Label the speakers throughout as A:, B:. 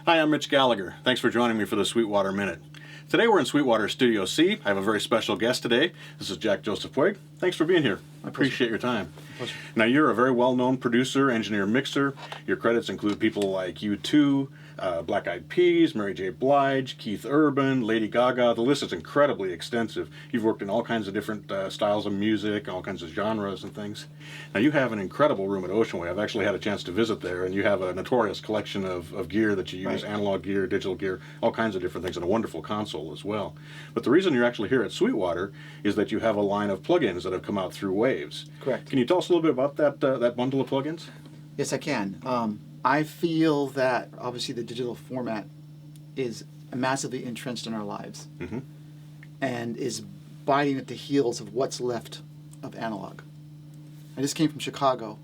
A: Hi, I'm Mitch Gallagher. Thanks for joining me for the Sweetwater Minute. Today we're in Sweetwater Studio C. I have a very special guest today. This is Joseph Puig. Thanks for being here. I appreciate your time. Now, you're a very well-known producer, engineer, mixer. Your credits include people like U2, Black Eyed Peas, Mary J. Blige, Keith Urban, Lady Gaga. The list is incredibly extensive. You've worked in all kinds of different styles of music, all kinds of genres and things. Now, you have an incredible room at Oceanway. I've actually had a chance to visit there, and you have a notorious collection of gear that you use, analog gear, digital gear, all kinds of different things, and a wonderful console as well. But the reason you're actually here at Sweetwater is that you have a line of plugins that have come out through Waves.
B: Correct.
A: Can you tell us a little bit about that bundle of plugins?
B: Yes, I can. I feel that obviously the digital format is massively entrenched in our lives and is biting at the heels of what's left of analog. I just came from Chicago,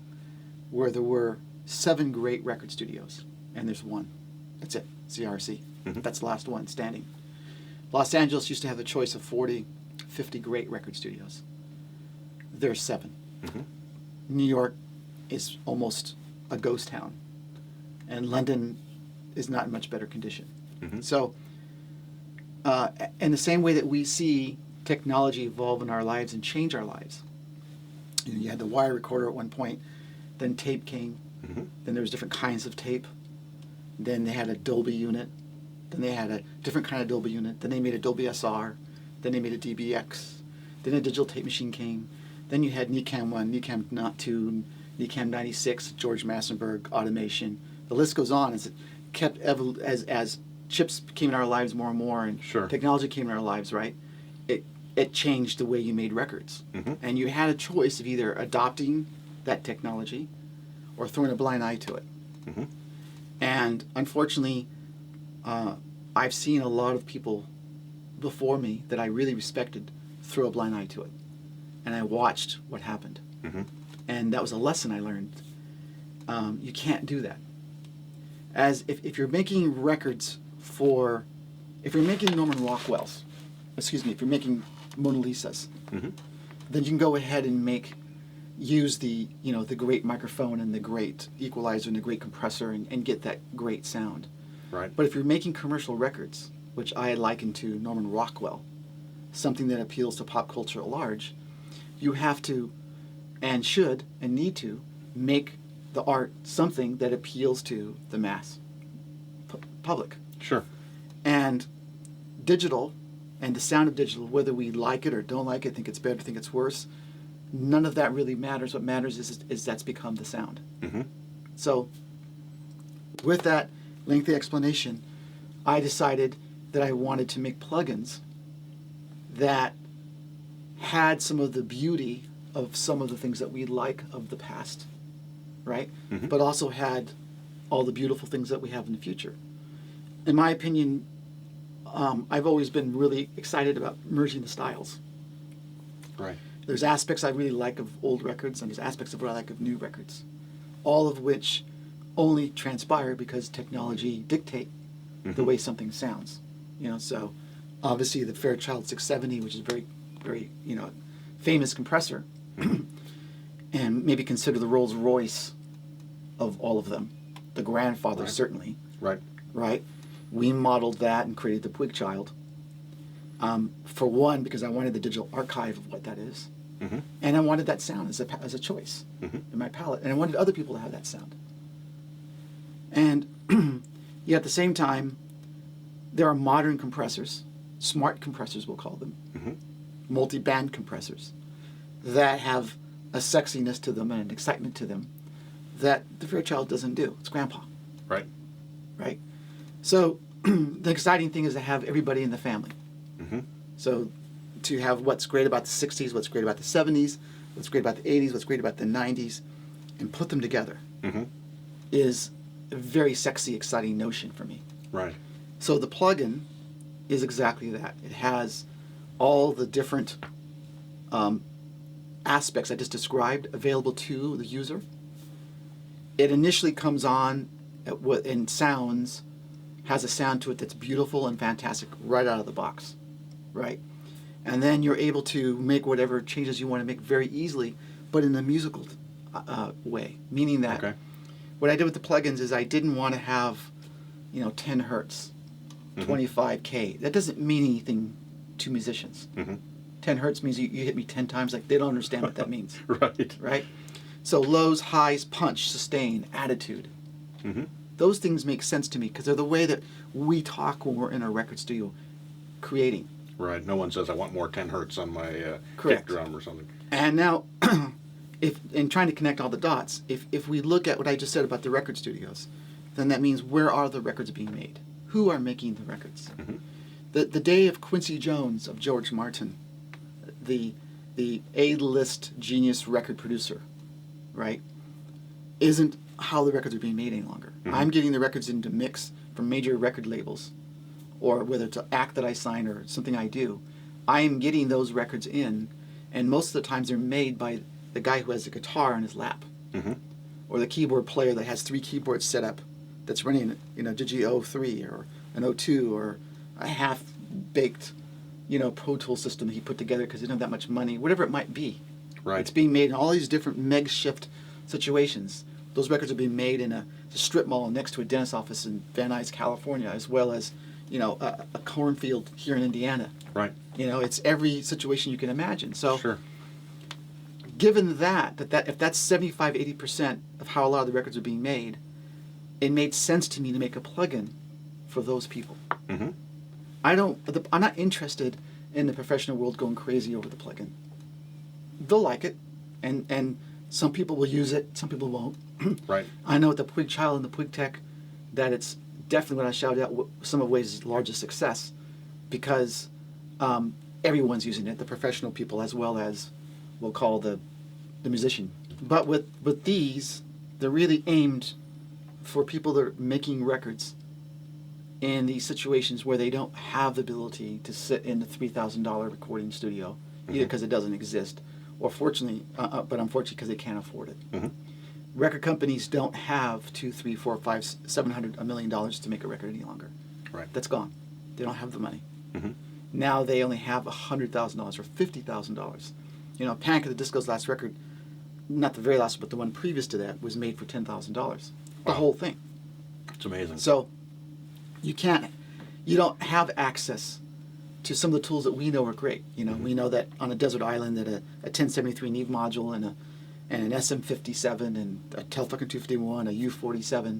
B: where there were 7 great record studios, and there's one. That's it, CRC. That's the last one standing. Los Angeles used to have the choice of 40, 50 great record studios. There's 7. New York is almost a ghost town, and London is not in much better condition. So, in the same way that we see technology evolve in our lives and change our lives, you had the wire recorder at one point, then tape came, then there was different kinds of tape, then they had a Dolby unit, then they had a different kind of Dolby unit, then they made a Dolby SR, then they made a DBX, then a digital tape machine came, then you had NECAM 1, NECAM 2, NECAM 96, George Massenburg, automation. The list goes on as it kept as chips came in our lives more and more, and technology came in our lives, right? It changed the way you made records. And you had a choice of either adopting that technology or throwing a blind eye to it. And unfortunately, I've seen a lot of people before me that I really respected throw a blind eye to it. And I watched what happened. And that was a lesson I learned. You can't do that. As if you're making records if you're making Norman Rockwell's, if you're making Mona Lisa's, then you can go ahead and use the great microphone and the great equalizer and the great compressor and get that great sound.
A: Right.
B: But if you're making commercial records, which I liken to Norman Rockwell, something that appeals to pop culture at large, you have to and should and need to make the art something that appeals to the mass public.
A: Sure.
B: And digital and the sound of digital, whether we like it or don't like it, think it's better, think it's worse, none of that really matters. What matters is that's become the sound. So with that lengthy explanation, I decided that I wanted to make plugins that had some of the beauty of some of the things that we like of the past, right? But also had all the beautiful things that we have in the future. In my opinion, I've always been really excited about merging the styles.
A: Right.
B: There's aspects I really like of old records, and there's aspects of what I like of new records, all of which only transpire because technology dictate the way something sounds. So obviously the Fairchild 670, which is a very, very, famous compressor, and maybe consider the Rolls Royce of all of them, the grandfather certainly. Right. We modeled that and created the Puig Child. For one, because I wanted the digital archive of what that is, and I wanted that sound as a choice in my palette, and I wanted other people to have that sound. And yet at the same time, there are modern compressors, smart compressors we'll call them, multi-band compressors, that have a sexiness to them and an excitement to them that the Fairchild doesn't do. It's grandpa. Right? So the exciting thing is to have everybody in the family. So to have what's great about the 60s, what's great about the 70s, what's great about the 80s, what's great about the 90s, and put them together is a very sexy, exciting notion for me.
A: Right.
B: So the plugin is exactly that. It has all the different aspects I just described available to the user. It initially comes on and has a sound to it that's beautiful and fantastic right out of the box, right? And then you're able to make whatever changes you want to make very easily, but in a musical way, meaning that what I did with the plugins is I didn't want to have 10 hertz, 25K. That doesn't mean anything to musicians. 10 hertz means you hit me 10 times. Like, they don't understand what that means.
A: Right.
B: Right? So lows, highs, punch, sustain, attitude. Those things make sense to me because they're the way that we talk when we're in a record studio creating.
A: Right. No one says, I want more 10 hertz on my kick
B: Correct.
A: drum or something.
B: And now, if in trying to connect all the dots, if we look at what I just said about the record studios, then that means where are the records being made? Who are making the records? The day of Quincy Jones, of George Martin, the A-list genius record producer, right, isn't how the records are being made any longer. I'm getting the records into mix from major record labels, or whether it's an act that I sign or something I do. I am getting those records in, and most of the times they're made by the guy who has a guitar on his lap, or the keyboard player that has 3 keyboards set up, that's running Digi 03 or an 02 or a half-baked Pro Tool system that he put together because he didn't have that much money, whatever it might be.
A: Right.
B: It's being made in all these different makeshift situations. Those records are being made in a strip mall next to a dentist's office in Van Nuys, California, as well as a cornfield here in Indiana.
A: Right.
B: It's every situation you can imagine. So,
A: Sure.
B: given that if that's 75-80% of how a lot of the records are being made, it made sense to me to make a plugin for those people. I'm not interested in the professional world going crazy over the plugin. They'll like it, and some people will use it, some people won't.
A: Right.
B: I know with the Puig Child and the Puig Tech that it's definitely what I shouted out some of Waves' largest success, because everyone's using it, the professional people as well as we'll call the musician. But with these, they're really aimed for people that are making records in these situations where they don't have the ability to sit in the $3,000 recording studio, either because it doesn't exist, or fortunately, but unfortunately because they can't afford it. Record companies don't have $200, $300, $400, $500, $700, $1 million to make a record any longer.
A: Right.
B: That's gone. They don't have the money. Now they only have $100,000 or $50,000. Panic at the Disco's last record, not the very last, but the one previous to that, was made for $10,000. The whole thing.
A: It's amazing.
B: So you don't have access to some of the tools that we know are great. We know that on a desert island that a 1073 Neve module and an SM57 and a Telefunken 251, a U47.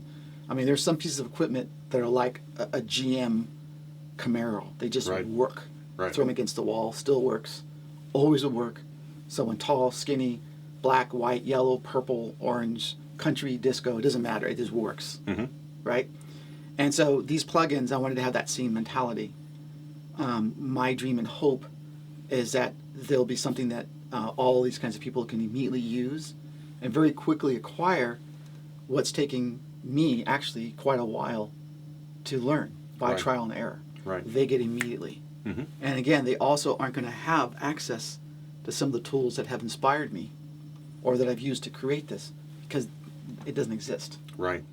B: I mean, there's some pieces of equipment that are like a GM Camaro. They just work.
A: Right.
B: Throw them against the wall, still works. Always will work. Someone tall, skinny, black, white, yellow, purple, orange, country, disco, it doesn't matter. It just works. Right? And so these plugins, I wanted to have that same mentality. My dream and hope is that there'll be something that all these kinds of people can immediately use and very quickly acquire what's taking me actually quite a while to learn by trial and error.
A: Right.
B: They get immediately. And again, they also aren't going to have access to some of the tools that have inspired me or that I've used to create this because it doesn't exist.
A: Right.